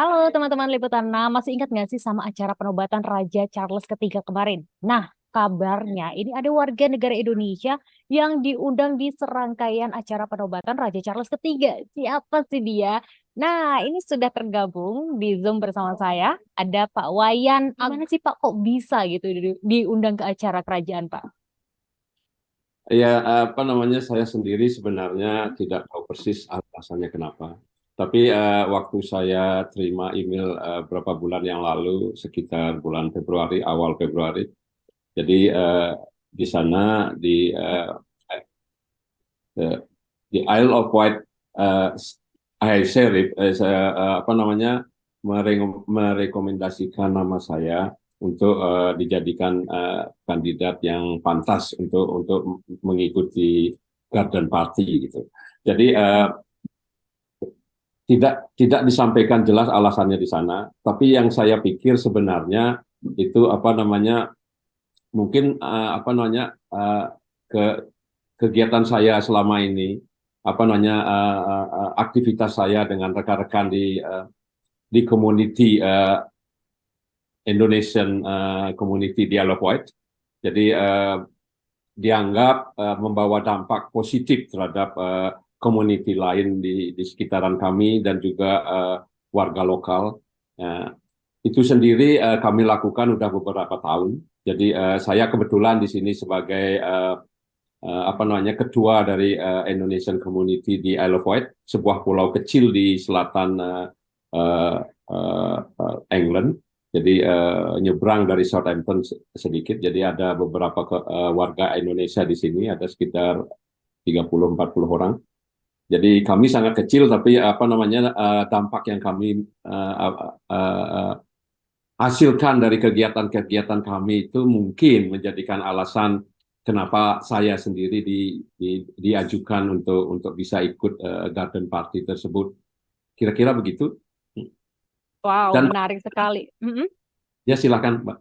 Halo teman-teman Liputan 6, masih ingat nggak sih sama acara penobatan Raja Charles III kemarin? Nah, kabarnya ini ada warga negara Indonesia yang diundang di serangkaian acara penobatan Raja Charles III. Siapa sih dia? Nah, ini sudah tergabung di Zoom bersama saya. Ada Pak Wayan. Gimana sih Pak, kok bisa gitu diundang ke acara kerajaan Pak? Ya, apa namanya, saya sendiri sebenarnya tidak tahu persis alasannya kenapa. Tapi waktu saya terima email beberapa bulan yang lalu, sekitar bulan Februari, awal Februari, jadi di sana di eh, eh, di Isle of Wight, eh, High Sheriff, apa namanya, merekomendasikan nama saya untuk dijadikan kandidat yang pantas untuk mengikuti Garden Party gitu. Jadi tidak disampaikan jelas alasannya di sana, tapi yang saya pikir sebenarnya itu apa namanya, mungkin apa namanya, ke kegiatan saya selama ini, apa namanya, aktivitas saya dengan rekan-rekan di community, Indonesian community di Isle of Wight. Jadi dianggap membawa dampak positif terhadap community lain di sekitaran kami dan juga warga lokal. Uh, itu sendiri kami lakukan udah beberapa tahun. Jadi saya kebetulan di sini sebagai apa namanya, ketua dari Indonesian Community di Isle of Wight, sebuah pulau kecil di selatan uh, England. Jadi nyebrang dari Southampton sedikit. Jadi ada beberapa warga Indonesia di sini, ada sekitar 30-40 orang. Jadi kami sangat kecil, tapi apa namanya, dampak yang kami hasilkan dari kegiatan-kegiatan kami itu mungkin menjadikan alasan kenapa saya sendiri diajukan untuk bisa ikut garden party tersebut. Kira-kira begitu. Wow, Dan menarik sekali. ya silakan, Mbak.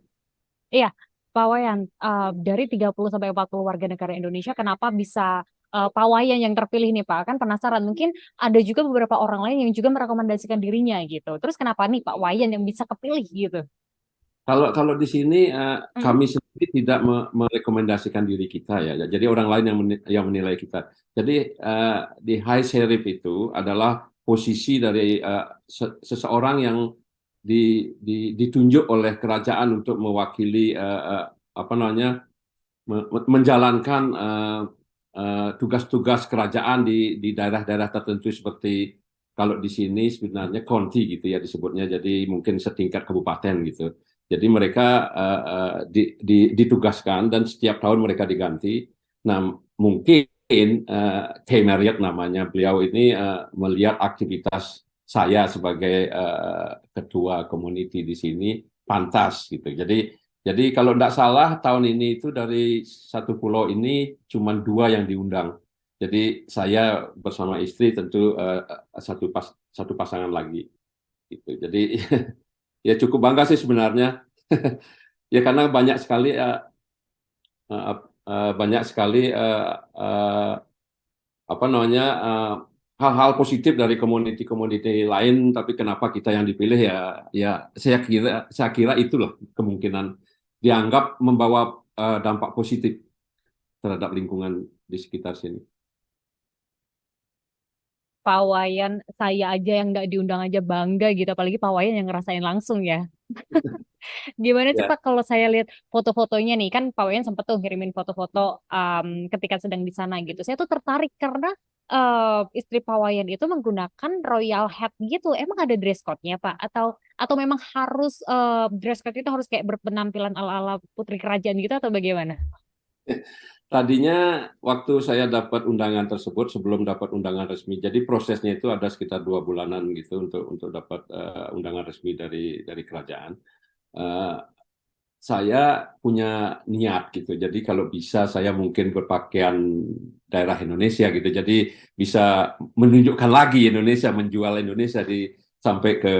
Iya, Pak Wayan, dari 30 sampai 40 warga negara Indonesia, kenapa bisa Pak Wayan yang terpilih nih Pak? Kan penasaran, mungkin ada juga beberapa orang lain yang juga merekomendasikan dirinya gitu. Terus kenapa nih Pak Wayan yang bisa kepilih gitu? Kalau kalau di sini Mm-mm. kami sendiri tidak merekomendasikan diri kita ya. Jadi orang lain yang menilai kita. Jadi di High Sheriff itu adalah posisi dari seseorang yang ditunjuk oleh kerajaan untuk mewakili apa namanya, menjalankan tugas-tugas kerajaan di daerah-daerah tertentu, seperti kalau di sini sebenarnya county gitu ya disebutnya, jadi mungkin setingkat kabupaten gitu. Jadi mereka ditugaskan dan setiap tahun mereka diganti. Nah, mungkin Kay Marriott namanya, beliau ini melihat aktivitas saya sebagai ketua community di sini pantas gitu. Jadi kalau tidak salah tahun ini itu dari satu pulau ini cuma dua yang diundang. Jadi saya bersama istri tentu satu pasangan lagi. Gitu. Jadi ya cukup bangga sih sebenarnya. Ya karena uh, banyak sekali apa namanya, hal-hal positif dari komuniti-komuniti lain. Tapi kenapa kita yang dipilih, ya ya saya kira itulah kemungkinan dianggap membawa dampak positif terhadap lingkungan di sekitar sini. Pak Wayan, saya aja yang nggak diundang aja bangga gitu, apalagi Pak Wayan yang ngerasain langsung ya. Gimana sih Ya, Pak kalau saya lihat foto-fotonya nih, kan Pak Wayan sempat tuh ngirimin foto-foto ketika sedang di sana gitu. Saya tuh tertarik karena istri Pak Wayan itu menggunakan royal hat gitu. Emang ada dress code-nya Pak? Atau memang harus dress code itu harus kayak berpenampilan ala-ala putri kerajaan gitu atau bagaimana? tadinya waktu saya dapat undangan tersebut, sebelum dapat undangan resmi, jadi prosesnya itu ada sekitar 2 bulanan gitu untuk dapat undangan resmi dari kerajaan. Eh, saya punya niat gitu. Jadi kalau bisa saya mungkin berpakaian daerah Indonesia gitu. Jadi bisa menunjukkan lagi Indonesia, menjual Indonesia sampai ke,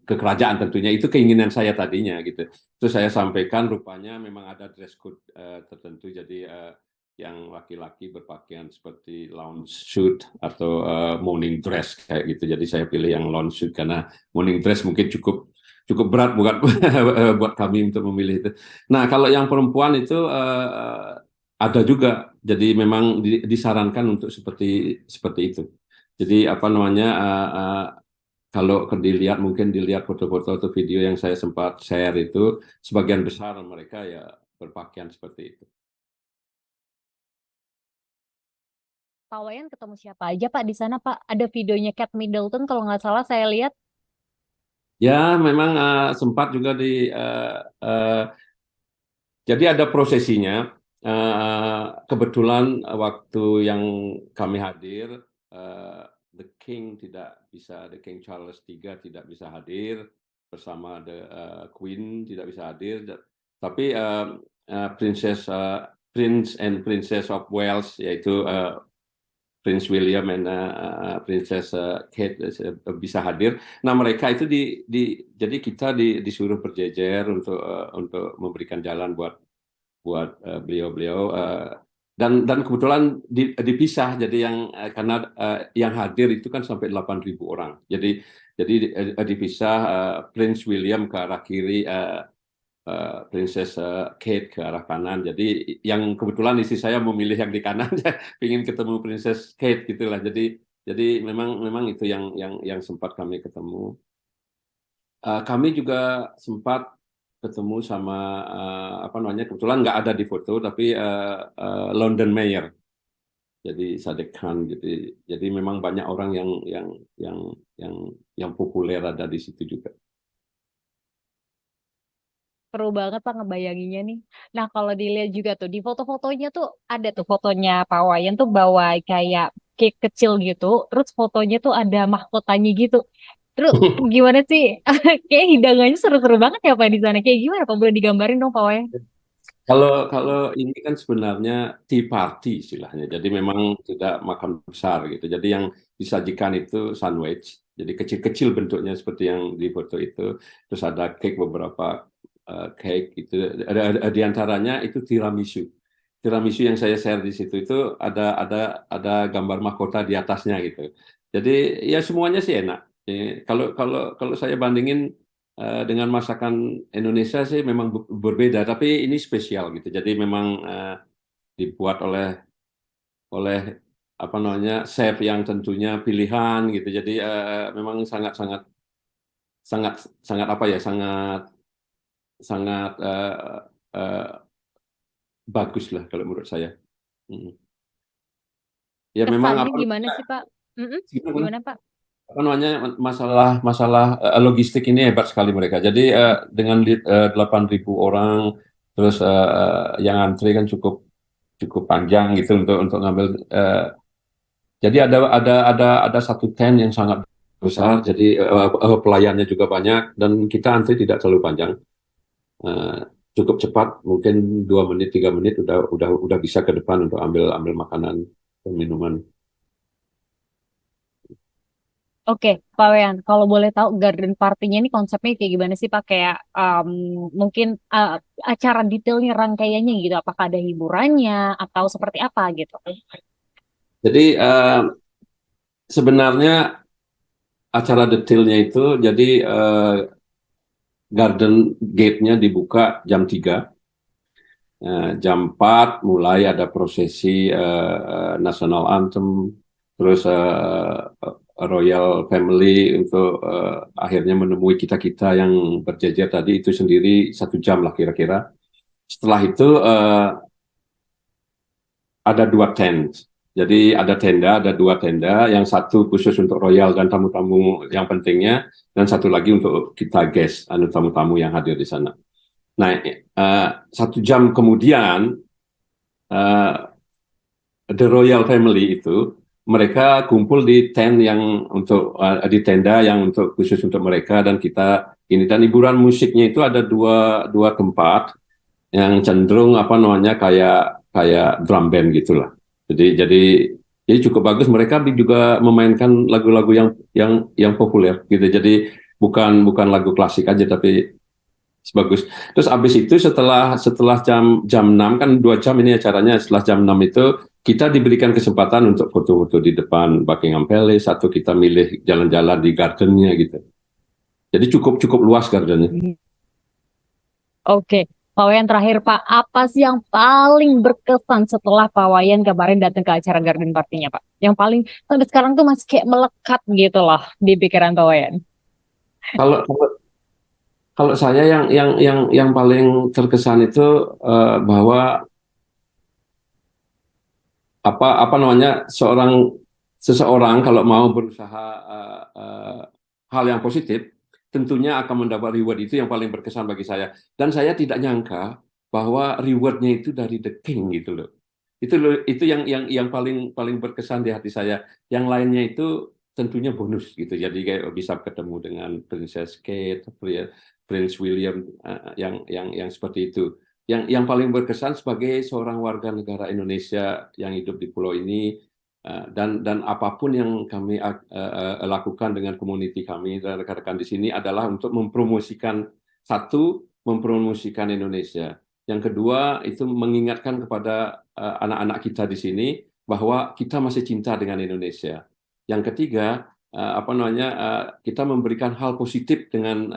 ke kerajaan tentunya. Itu keinginan saya tadinya gitu. Itu saya sampaikan, rupanya memang ada dress code tertentu. Jadi yang laki-laki berpakaian seperti lounge suit atau morning dress kayak gitu. Jadi saya pilih yang lounge suit karena morning dress mungkin cukup berat buat buat kami untuk memilih itu. Nah, kalau yang perempuan itu ada juga. Jadi memang disarankan untuk seperti itu. Jadi apa namanya kalau mungkin dilihat foto-foto atau video yang saya sempat share itu, sebagian besar mereka ya berpakaian seperti itu. Pak Wayan ketemu siapa aja Pak di sana Pak? Ada videonya Kate Middleton kalau nggak salah saya lihat. Ya, memang sempat juga jadi ada prosesinya. Kebetulan waktu yang kami hadir, the King Charles III tidak bisa hadir bersama the Queen tidak bisa hadir, tapi Prince and Princess of Wales yaitu Prince William dan Princess Kate bisa hadir. Nah, mereka itu jadi kita disuruh berjejer untuk memberikan jalan buat beliau-beliau dan kebetulan dipisah. Jadi karena yang hadir itu kan sampai 8.000 orang. Jadi dipisah, Prince William ke arah kiri, Princess Kate ke arah kanan. Jadi yang kebetulan istri saya memilih yang di kanan, ingin ketemu Princess Kate gitulah. Jadi memang itu yang sempat kami ketemu. Kami juga sempat ketemu sama apa namanya, kebetulan nggak ada di foto, tapi London Mayor. Jadi Sadiq Khan. Jadi memang banyak orang yang populer ada di situ juga. Seru banget Pak ngebayanginnya nih. Nah kalau dilihat juga tuh di foto-fotonya tuh ada tuh fotonya Pak Wayan tuh bawa kayak cake kecil gitu. Terus fotonya tuh ada mahkotanya gitu. Terus gimana sih? Kayak hidangannya seru-seru banget ya Pak di sana. Kayak gimana Pak? Boleh digambarin dong Pak Wayan? Kalau ini kan sebenarnya tea party istilahnya. Jadi memang tidak makan besar gitu. Jadi yang disajikan itu sandwich. Jadi kecil-kecil bentuknya seperti yang di foto itu. Terus ada cake, beberapa cake itu. Di antaranya itu tiramisu. Tiramisu yang saya share di situ itu ada gambar mahkota di atasnya gitu. Jadi ya semuanya sih enak. Kalau saya bandingin dengan masakan Indonesia sih memang berbeda, tapi ini spesial gitu. Jadi memang dibuat oleh apa namanya, chef yang tentunya pilihan gitu. Jadi memang sangat sangat sangat sangat apa ya, sangat sangat bagus lah kalau menurut saya. Mm. Ya memang Kesannya apa gimana sih Pak? Mm-mm. Gimana Pak? namanya, masalah logistik ini hebat sekali mereka. Jadi dengan 8.000 orang, terus yang antri kan cukup panjang gitu untuk ngambil. Jadi ada satu tent yang sangat besar. Jadi pelayannya juga banyak dan kita antri tidak terlalu panjang. Eh, Cukup cepat, mungkin 2 menit 3 menit udah bisa ke depan untuk ambil makanan dan minuman. Oke, Pak Wean, kalau boleh tahu garden party-nya ini konsepnya kayak gimana sih Pak? Kayak mungkin acara detailnya rangkaiannya gitu. Apakah ada hiburannya atau seperti apa gitu? Jadi sebenarnya acara detailnya itu, jadi garden gate-nya dibuka jam 3. Jam 4 mulai ada prosesi national anthem, terus royal family untuk akhirnya menemui kita-kita yang berjejer tadi itu sendiri 1 jam lah kira-kira. Setelah itu ada 2 tent. Jadi ada 2 tenda, yang satu khusus untuk royal dan tamu-tamu yang pentingnya, dan satu lagi untuk kita guest, tamu-tamu yang hadir di sana. Nah, 1 jam kemudian, the royal family itu mereka kumpul di di tenda yang khusus untuk mereka dan kita ini. Dan hiburan musiknya itu ada dua tempat yang cenderung apa namanya, kayak drum band gitulah. Jadi cukup bagus. Mereka juga memainkan lagu-lagu yang populer gitu. Jadi bukan lagu klasik aja, tapi bagus. Terus abis itu setelah setelah jam jam 6 kan 2 jam ini acaranya. Setelah jam 6 itu kita diberikan kesempatan untuk foto-foto di depan Buckingham Palace atau kita milih jalan-jalan di gardennya gitu. Jadi cukup cukup luas gardennya. Oke, Pak Wayan terakhir Pak, apa sih yang paling berkesan setelah Pak Wayan kemarin datang ke acara garden party-nya Pak? Yang paling sampai sekarang tuh masih kayak melekat gitu loh di pikiran Pak Wayan. Kalau kalau kalau saya yang paling terkesan itu bahwa apa namanya seseorang kalau mau berusaha hal yang positif tentunya akan mendapat reward. Itu yang paling berkesan bagi saya, dan saya tidak nyangka bahwa rewardnya itu dari the king gitu loh. Itu yang paling paling berkesan di hati saya. Yang lainnya itu tentunya bonus gitu, jadi kayak bisa ketemu dengan Princess Kate, Prince William, yang seperti itu. Yang paling berkesan sebagai seorang warga negara Indonesia yang hidup di pulau ini, dan apapun yang kami lakukan dengan komuniti kami dan rekan-rekan di sini adalah untuk mempromosikan Indonesia. Yang kedua itu mengingatkan kepada anak-anak kita di sini bahwa kita masih cinta dengan Indonesia. Yang ketiga, kita memberikan hal positif dengan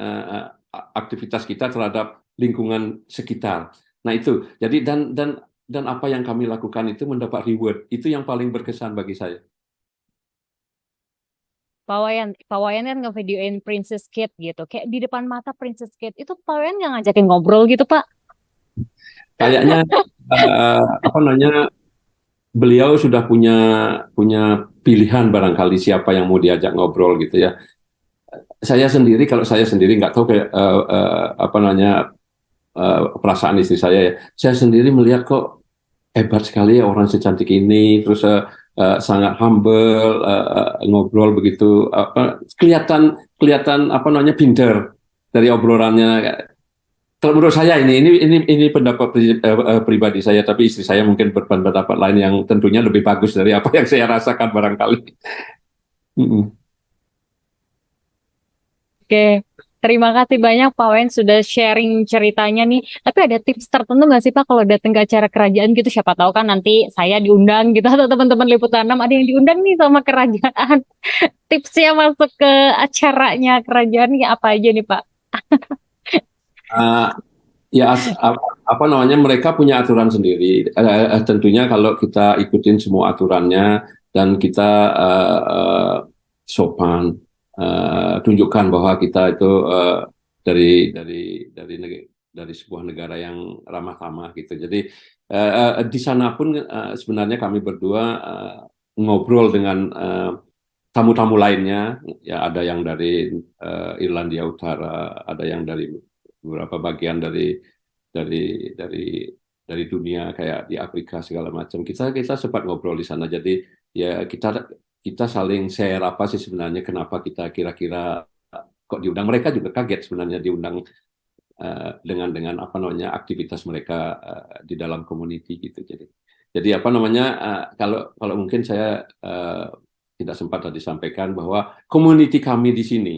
aktivitas kita terhadap lingkungan sekitar. Nah itu, jadi dan apa yang kami lakukan itu mendapat reward. Itu yang paling berkesan bagi saya. Pak Wayan kan ngevideoin Princess Kate gitu, kayak di depan mata Princess Kate itu Pak Wayan nggak ngajakin ngobrol gitu Pak? Kayaknya apa namanya, beliau sudah punya punya pilihan barangkali siapa yang mau diajak ngobrol gitu ya. Kalau saya sendiri nggak tahu kayak apa namanya perasaan istri saya ya. Saya sendiri melihat kok hebat sekali ya orang secantik ini, terus sangat humble, ngobrol begitu, kelihatan kelihatan apa namanya pinter dari obrolannya. Kalau menurut saya ini pendapat pribadi saya, tapi istri saya mungkin berpendapat lain yang tentunya lebih bagus dari apa yang saya rasakan barangkali. Oke, terima kasih banyak Pak Wayan sudah sharing ceritanya nih. Tapi ada tips tertentu nggak sih Pak kalau datang ke acara kerajaan gitu? Siapa tahu kan nanti saya diundang gitu atau teman-teman Liputan 6 ada yang diundang nih sama kerajaan. Tipsnya masuk ke acaranya kerajaan nih apa aja nih Pak? Uh, Ya, apa namanya, mereka punya aturan sendiri. Tentunya kalau kita ikutin semua aturannya dan kita sopan, tunjukkan bahwa kita itu dari sebuah negara yang ramah tamah gitu. Jadi di sana pun sebenarnya kami berdua ngobrol dengan tamu-tamu lainnya. Ya, ada yang dari Irlandia Utara, ada yang dari beberapa bagian dari dari dari dunia kayak di Afrika segala macam. Kita sempat ngobrol di sana. Jadi ya kita saling share apa sih sebenarnya, kenapa kita kira-kira kok diundang. Mereka juga kaget sebenarnya diundang dengan apa namanya aktivitas mereka di dalam community gitu. Jadi apa namanya, kalau mungkin saya tidak sempat tadi sampaikan bahwa community kami di sini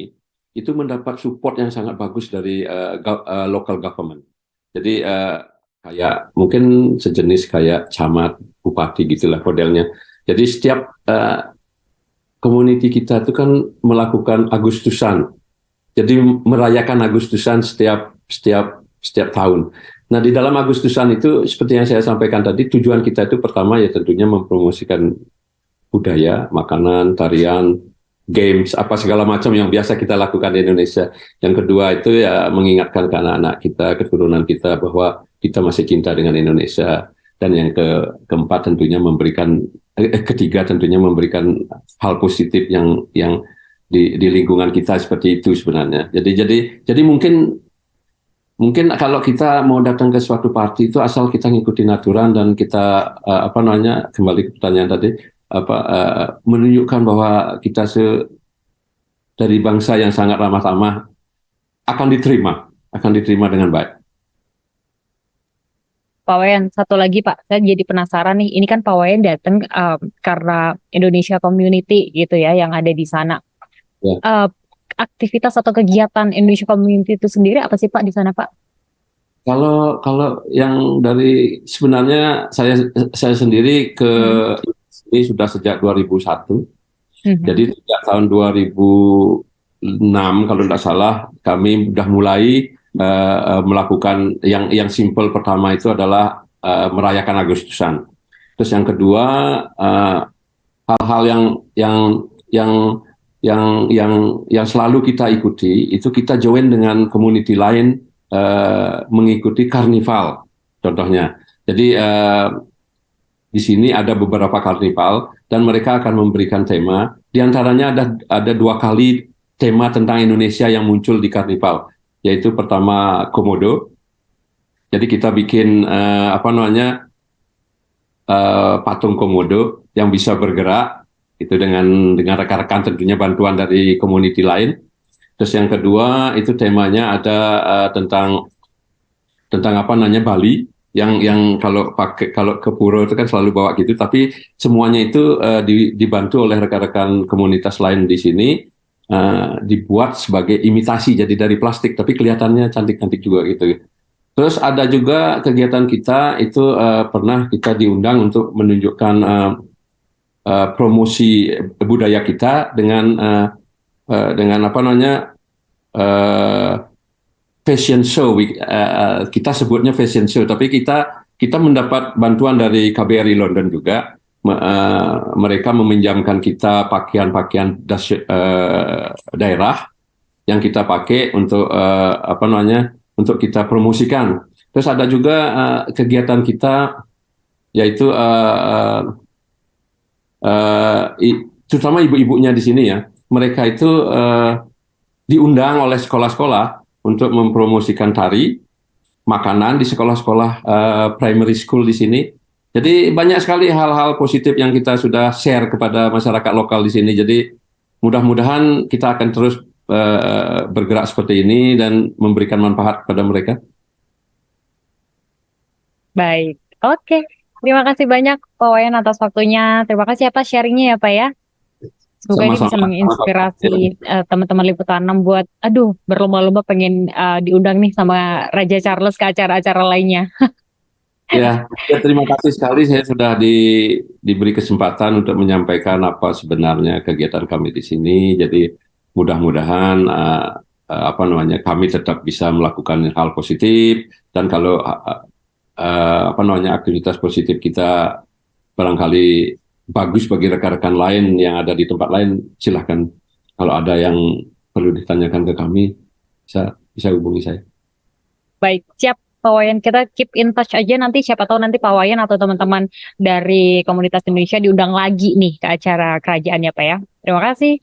itu mendapat support yang sangat bagus dari local government. Jadi kayak mungkin sejenis kayak camat, bupati gitulah modelnya. Jadi setiap community kita itu kan melakukan Agustusan. Jadi merayakan Agustusan setiap tahun. Nah, di dalam Agustusan itu seperti yang saya sampaikan tadi, tujuan kita itu pertama ya tentunya mempromosikan budaya, makanan, tarian, games, apa segala macam yang biasa kita lakukan di Indonesia. Yang kedua itu ya mengingatkan ke anak-anak kita, keturunan kita bahwa kita masih cinta dengan Indonesia. Dan yang keempat tentunya ketiga tentunya memberikan hal positif yang di lingkungan kita seperti itu sebenarnya. Jadi mungkin kalau kita mau datang ke suatu party itu asal kita ngikutin aturan dan kita apa namanya, kembali ke pertanyaan tadi, menunjukkan bahwa kita dari bangsa yang sangat ramah tamah akan diterima dengan baik. Pak Wayan, satu lagi Pak, saya jadi penasaran nih. Ini kan Pak Wayan datang karena Indonesia Community gitu ya yang ada di sana. Ya. aktivitas atau kegiatan Indonesia Community itu sendiri apa sih Pak di sana Pak? Kalau kalau yang dari sebenarnya saya sendiri ke Hmm. sini sudah sejak 2001. Mhm. Jadi sejak tahun 2006 kalau tidak salah kami sudah mulai melakukan yang simple pertama itu adalah merayakan Agustusan. Terus yang kedua eh, hal-hal yang yang yang yang selalu kita ikuti itu kita join dengan community lain mengikuti karnival contohnya. Jadi di sini ada beberapa karnival dan mereka akan memberikan tema. Di antaranya ada 2 kali tema tentang Indonesia yang muncul di karnival, yaitu pertama Komodo. Jadi kita bikin apa namanya patung Komodo yang bisa bergerak itu dengan rekan-rekan tentunya bantuan dari community lain. Terus yang kedua itu temanya ada tentang apa namanya Bali yang kalau ke pura itu kan selalu bawa gitu, tapi semuanya itu dibantu oleh rekan-rekan komunitas lain di sini, dibuat sebagai imitasi jadi dari plastik tapi kelihatannya cantik-cantik juga gitu. Terus ada juga kegiatan kita itu pernah kita diundang untuk menunjukkan promosi budaya kita dengan apa namanya eh, fashion show. Kita sebutnya fashion show, tapi kita mendapat bantuan dari KBRI London juga. Mereka meminjamkan kita pakaian-pakaian daerah yang kita pakai untuk apa namanya untuk kita promosikan. Terus ada juga kegiatan kita yaitu terutama ibu-ibunya di sini ya, mereka itu diundang oleh sekolah-sekolah untuk mempromosikan tari, makanan di sekolah-sekolah primary school di sini. Jadi banyak sekali hal-hal positif yang kita sudah share kepada masyarakat lokal di sini. Jadi mudah-mudahan kita akan terus bergerak seperti ini dan memberikan manfaat kepada mereka. Baik, oke. Terima kasih banyak Pak Wayan atas waktunya. Terima kasih ya Pak sharingnya ya Pak ya. Semoga ini bisa Sama-sama. menginspirasi teman-teman Liputan 6 buat, aduh, berlomba-lomba pengen diundang nih sama Raja Charles ke acara-acara lainnya. Ya, terima kasih sekali saya sudah diberi kesempatan untuk menyampaikan apa sebenarnya kegiatan kami di sini. Jadi mudah-mudahan apa namanya kami tetap bisa melakukan hal positif dan kalau apa namanya aktivitas positif kita barangkali bagus bagi rekan-rekan lain yang ada di tempat lain, silahkan kalau ada yang perlu ditanyakan ke kami bisa bisa hubungi saya. Baik, siap Pak Wayan. Kita keep in touch aja nanti. Siapa tahu nanti Pak Wayan atau teman-teman dari komunitas Indonesia diundang lagi nih ke acara kerajaan ya Pak ya. Terima kasih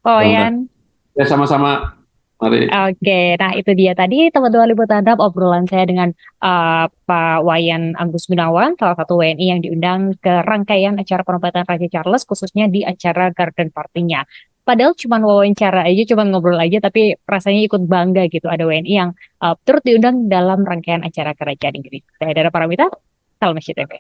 Pak Wayan. Ya sama-sama. Mari. Oke, nah itu dia tadi teman-teman Liputan Hub obrolan saya dengan Pak Wayan Agus Gunawan, salah satu WNI yang diundang ke rangkaian acara penobatan Raja Charles, khususnya di acara garden party-nya. Padahal cuma wawancara aja, cuma ngobrol aja, tapi rasanya ikut bangga gitu ada WNI yang turut diundang dalam rangkaian acara kerajaan Inggris. Saya Dara Paramita, Salam SCTV.